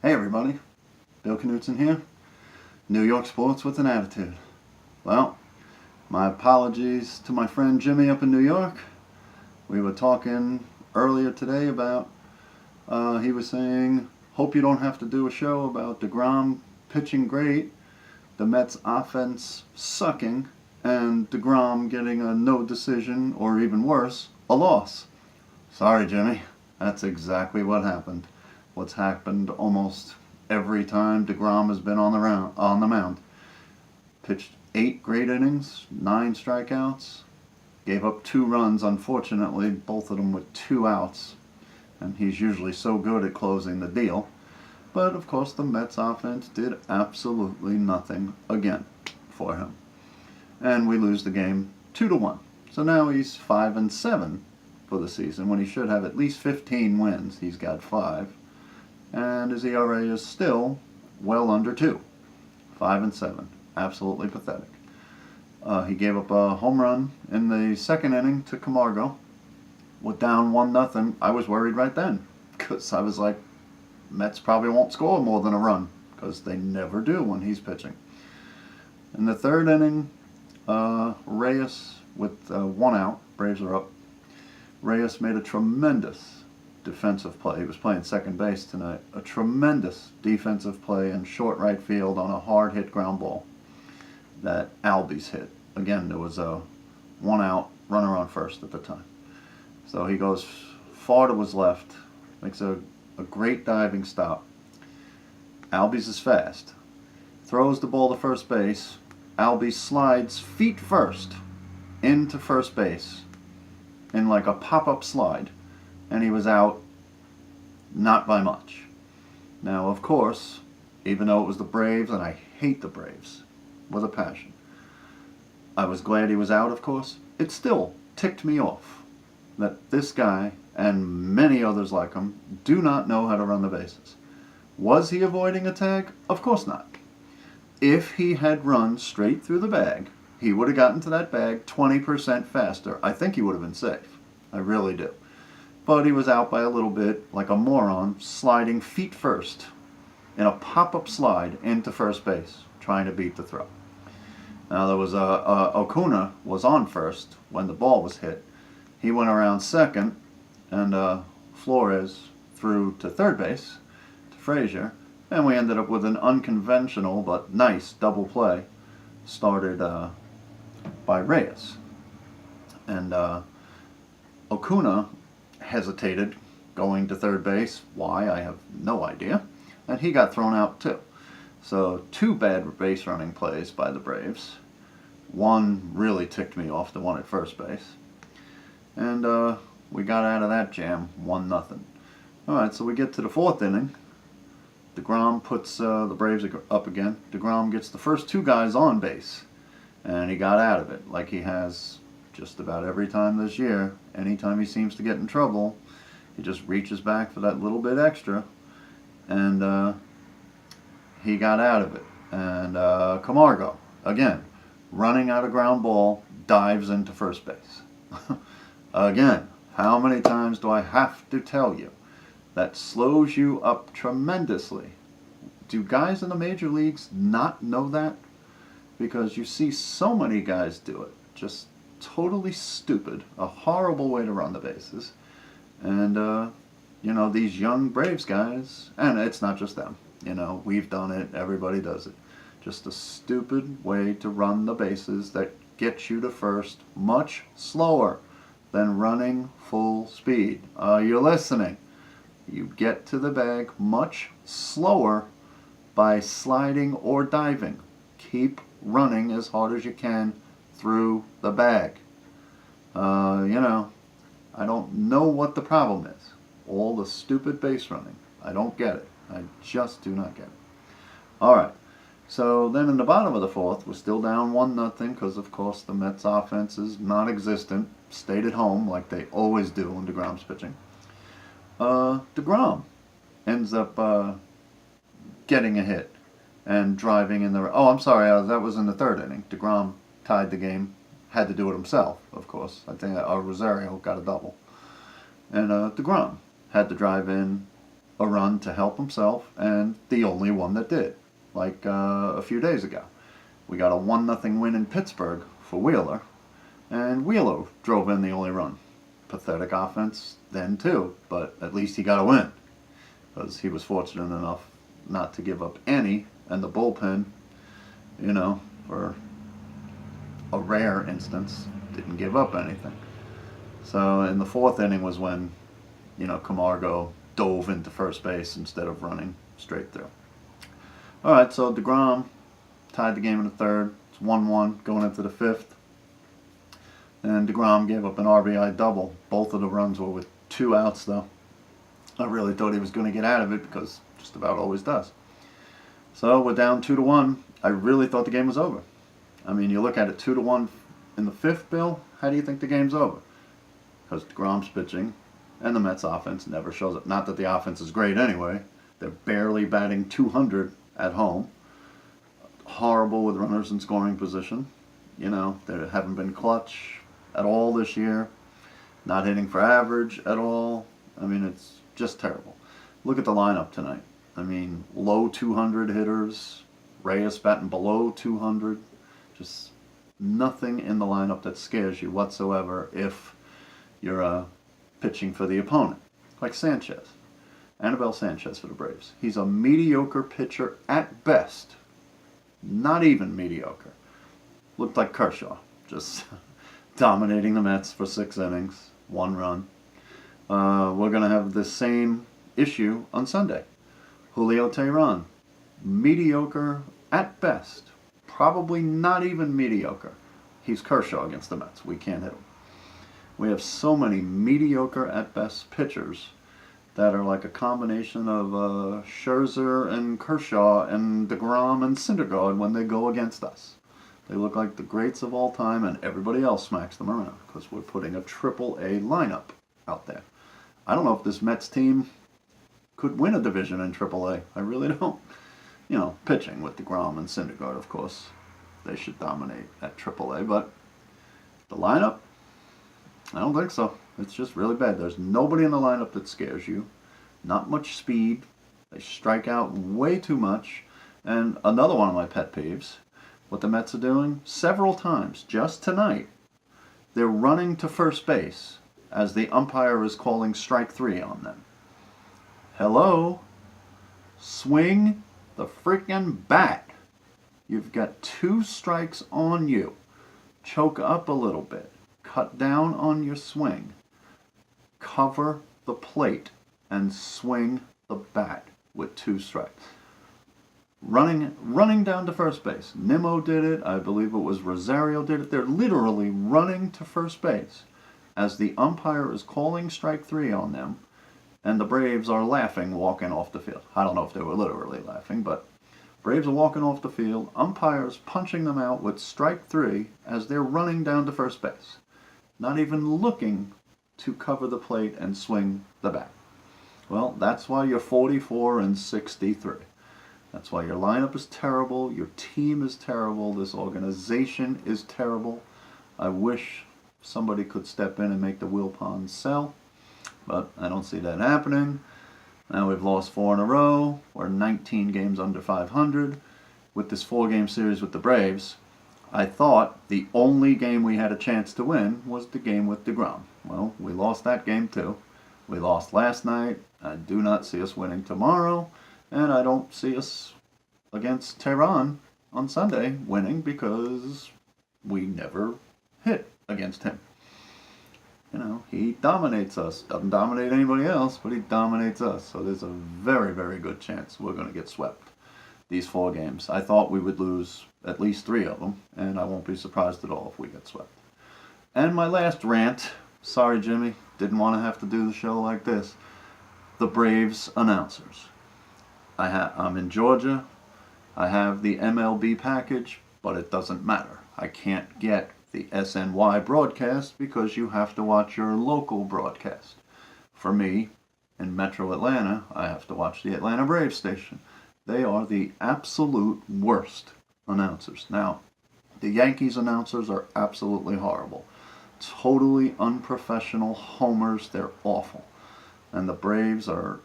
Hey everybody, Bill Knutson here, New York Sports with an Attitude. Well, my apologies to my friend Jimmy up in New York. We were talking earlier today about, he was saying, hope you don't have to do a show about deGrom pitching great, the Mets offense sucking, and deGrom getting a no decision, or even worse, a loss. Sorry Jimmy, that's exactly what happened. What's happened almost every time deGrom has been on the mound. Pitched 8 great innings, 9 strikeouts, gave up 2 runs, unfortunately, both of them with 2 outs, and he's usually so good at closing the deal. But of course the Mets offense did absolutely nothing again for him. And we lose the game 2-1. So now he's 5-7 for the season when he should have at least 15 wins. He's got 5. And his ERA is still well under 2. 5-7. Absolutely pathetic. He gave up a home run in the second inning to Camargo. With down 1-0, I was worried right then. Because I was like, Mets probably won't score more than a run. Because they never do when he's pitching. In the third inning, Reyes with 1 out. Braves are up. Reyes made a tremendous defensive play. He was playing second base tonight. A tremendous defensive play in short right field on a hard hit ground ball that Albies hit. Again, there was a 1 out, runner on first at the time. So he goes far to his left, makes a great diving stop. Albies is fast. Throws the ball to first base. Albies slides feet first into first base in like a pop-up slide. And he was out, not by much. Now, of course, even though it was the Braves, and I hate the Braves with a passion, I was glad he was out, of course. It still ticked me off that this guy, and many others like him, do not know how to run the bases. Was he avoiding a tag? Of course not. If he had run straight through the bag, he would have gotten to that bag 20% faster. I think he would have been safe. I really do. But he was out by a little bit, like a moron, sliding feet first in a pop-up slide into first base, trying to beat the throw. Now there was Acuna was on first when the ball was hit. He went around second, and Flores threw to third base, to Frazier, and we ended up with an unconventional but nice double play, started by Reyes. And Acuna hesitated going to third base. Why? I have no idea. And he got thrown out too. So 2 bad base running plays by the Braves. One really ticked me off, the one at first base. And we got out of that jam 1-0. Alright, so we get to the 4th inning. deGrom puts the Braves up again. deGrom gets the first 2 guys on base. And he got out of it like he has just about every time this year. Anytime he seems to get in trouble, he just reaches back for that little bit extra, and he got out of it. And Camargo, again, running out of ground ball, dives into first base. Again, how many times do I have to tell you? That slows you up tremendously. Do guys in the major leagues not know that? Because you see so many guys do it. Just totally stupid, a horrible way to run the bases. And you know, these young Braves guys, and it's not just them, you know, we've done it, everybody does it. Just a stupid way to run the bases that gets you to first much slower than running full speed. You're listening. You get to the bag much slower by sliding or diving. Keep running as hard as you can through the bag. You know, I don't know what the problem is. All the stupid base running. I don't get it. I just do not get it. Alright, so then in the bottom of the 4th, we're still down 1-0 because, of course, the Mets offense is non-existent. Stayed at home like they always do when deGrom's pitching. deGrom ends up getting a hit and driving in the... Oh, I'm sorry, that was in the 3rd inning. deGrom tied the game. Had to do it himself, of course. I think Rosario got a double. And deGrom had to drive in a run to help himself, and the only one that did. Like a few days ago, we got a 1-0 win in Pittsburgh for Wheeler, and Wheeler drove in the only run. Pathetic offense then too, but at least he got a win because he was fortunate enough not to give up any, and the bullpen, for a rare instance, didn't give up anything. So in the 4th inning was when, Camargo dove into first base instead of running straight through. All right, so deGrom tied the game in the 3rd. It's 1-1 going into the 5th. And deGrom gave up an RBI double. Both of the runs were with 2 outs, though. I really thought he was going to get out of it because just about always does. So we're down 2-1. I really thought the game was over. I mean, you look at it 2-1 in the 5th, Bill. How do you think the game's over? Because deGrom's pitching and the Mets offense never shows up. Not that the offense is great anyway. They're barely batting .200 at home. Horrible with runners in scoring position. They haven't been clutch at all this year. Not hitting for average at all. I mean, it's just terrible. Look at the lineup tonight. I mean, low 200 hitters. Reyes batting below 200. Just nothing in the lineup that scares you whatsoever if you're pitching for the opponent. Like Sanchez. Anibal Sanchez for the Braves. He's a mediocre pitcher at best. Not even mediocre. Looked like Kershaw. Just dominating the Mets for 6 innings. 1 run. We're going to have the same issue on Sunday. Julio Teheran. Mediocre at best. Probably not even mediocre. He's Kershaw against the Mets. We can't hit him. We have so many mediocre at best pitchers that are like a combination of Scherzer and Kershaw and deGrom and Syndergaard when they go against us. They look like the greats of all time, and everybody else smacks them around because we're putting a Triple-A lineup out there. I don't know if this Mets team could win a division in Triple-A. I really don't. Pitching with deGrom and Syndergaard, of course. They should dominate at Triple-A, but the lineup, I don't think so. It's just really bad. There's nobody in the lineup that scares you. Not much speed. They strike out way too much. And another one of my pet peeves, what the Mets are doing, several times, just tonight, they're running to first base as the umpire is calling strike 3 on them. Hello? Swing the freaking bat. You've got 2 strikes on you. Choke up a little bit. Cut down on your swing. Cover the plate and swing the bat with 2 strikes. Running down to first base. Nimmo did it. I believe it was Rosario did it. They're literally running to first base as the umpire is calling strike 3 on them, and the Braves are laughing walking off the field. I don't know if they were literally laughing, but Braves are walking off the field. Umpires punching them out with strike 3 as they're running down to first base. Not even looking to cover the plate and swing the bat. Well, that's why you're 44-63. That's why your lineup is terrible, your team is terrible, this organization is terrible. I wish somebody could step in and make the Wilpons sell, but I don't see that happening. Now we've lost 4 in a row. We're 19 games under 500. With this 4-game series with the Braves, I thought the only game we had a chance to win was the game with deGrom. Well, we lost that game too. We lost last night. I do not see us winning tomorrow, and I don't see us against Teheran on Sunday winning because we never hit against him. He dominates us. Doesn't dominate anybody else, but he dominates us. So there's a very, very good chance we're going to get swept these 4 games. I thought we would lose at least 3 of them, and I won't be surprised at all if we get swept. And my last rant, sorry Jimmy, didn't want to have to do the show like this. The Braves announcers. I'm in Georgia. I have the MLB package, but it doesn't matter. I can't get the SNY broadcast because you have to watch your local broadcast. For me, in Metro Atlanta, I have to watch the Atlanta Braves station. They are the absolute worst announcers. Now, the Yankees announcers are absolutely horrible. Totally unprofessional homers. They're awful. And the Braves are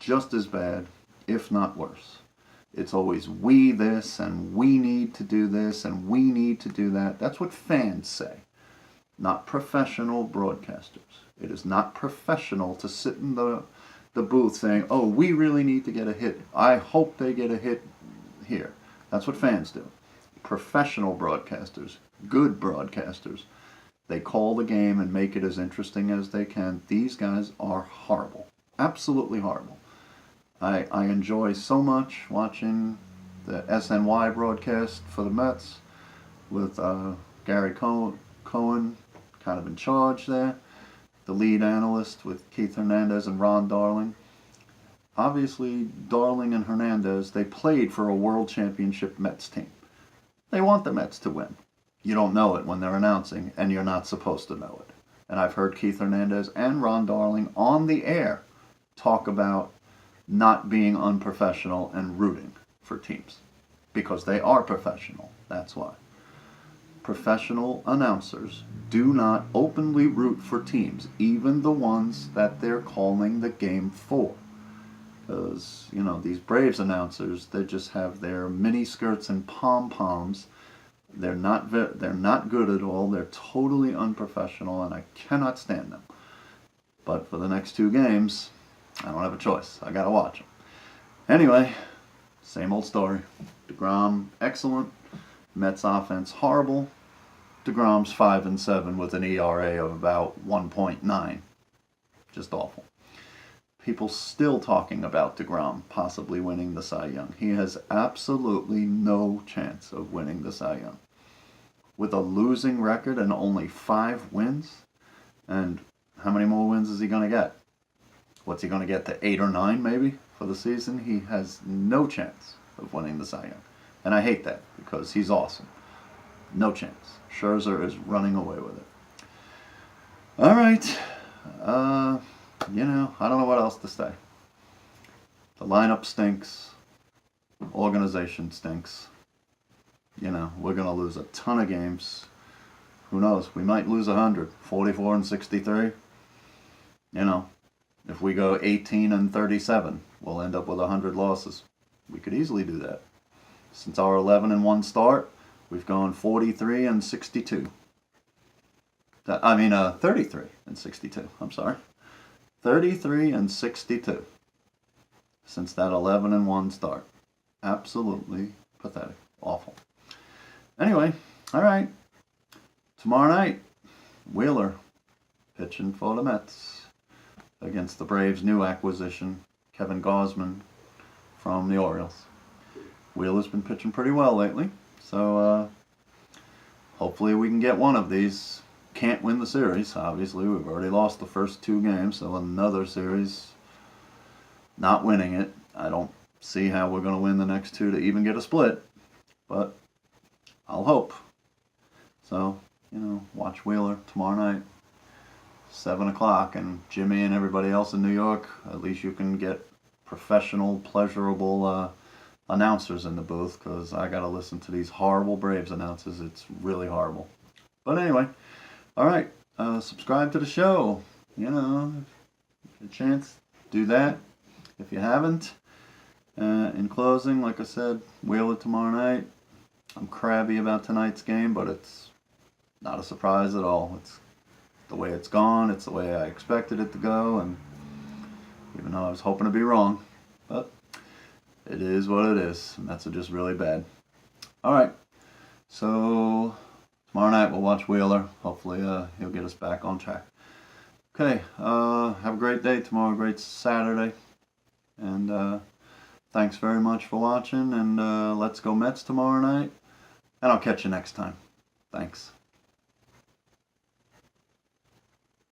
just as bad, if not worse. It's always we this, and we need to do this, and we need to do that. That's what fans say, not professional broadcasters. It is not professional to sit in the booth saying, oh, we really need to get a hit. I hope they get a hit here. That's what fans do. Professional broadcasters, good broadcasters, they call the game and make it as interesting as they can. These guys are horrible. Absolutely horrible. I enjoy so much watching the SNY broadcast for the Mets with Gary Cohen kind of in charge there, the lead analyst with Keith Hernandez and Ron Darling. Obviously, Darling and Hernandez, they played for a world championship Mets team. They want the Mets to win. You don't know it when they're announcing, and you're not supposed to know it. And I've heard Keith Hernandez and Ron Darling on the air talk about not being unprofessional and rooting for teams. Because they are professional, that's why. Professional announcers do not openly root for teams, even the ones that they're calling the game for. Because, you know, these Braves announcers, they just have their mini skirts and pom-poms. They're not good at all. They're totally unprofessional, and I cannot stand them. But for the next 2 games, I don't have a choice. I gotta watch them. Anyway, same old story. deGrom, excellent. Mets offense, horrible. deGrom's 5-7 with an ERA of about 1.9. Just awful. People still talking about deGrom possibly winning the Cy Young. He has absolutely no chance of winning the Cy Young. With a losing record and only 5 wins, and how many more wins is he going to get? What's he going to get, to 8 or 9 maybe for the season? He has no chance of winning the Cy Young. And I hate that because he's awesome. No chance. Scherzer is running away with it. All right. You know, I don't know what else to say. The lineup stinks. Organization stinks. You know, we're going to lose a ton of games. Who knows? We might lose 100. 44-63. You know, if we go 18-37, we'll end up with 100 losses. We could easily do that. Since our 11-1 start, we've gone 43-62. 33-62. I'm sorry. 33-62 since that 11-1 start. Absolutely pathetic. Awful. Anyway, all right. Tomorrow night, Wheeler pitching for the Mets against the Braves' new acquisition, Kevin Gausman from the Orioles. Wheeler's been pitching pretty well lately, so hopefully we can get one of these. Can't win the series, obviously. We've already lost the first 2 games, so another series, not winning it. I don't see how we're going to win the next 2 to even get a split, but I'll hope. So, you know, watch Wheeler tomorrow night, 7 o'clock, and Jimmy and everybody else in New York, at least you can get professional, pleasurable announcers in the booth, because I got to listen to these horrible Braves announcers. It's really horrible. But anyway, all right, subscribe to the show. You know, if you get a chance, do that. If you haven't, in closing, like I said, Wheeler tomorrow night. I'm crabby about tonight's game, but it's not a surprise at all. It's the way it's gone. It's the way I expected it to go, and even though I was hoping to be wrong, but it is what it is. Mets are just really bad. All right, so tomorrow night we'll watch Wheeler. Hopefully he'll get us back on track. Okay, have a great day tomorrow, great Saturday. And thanks very much for watching. And let's go Mets tomorrow night. And I'll catch you next time. Thanks.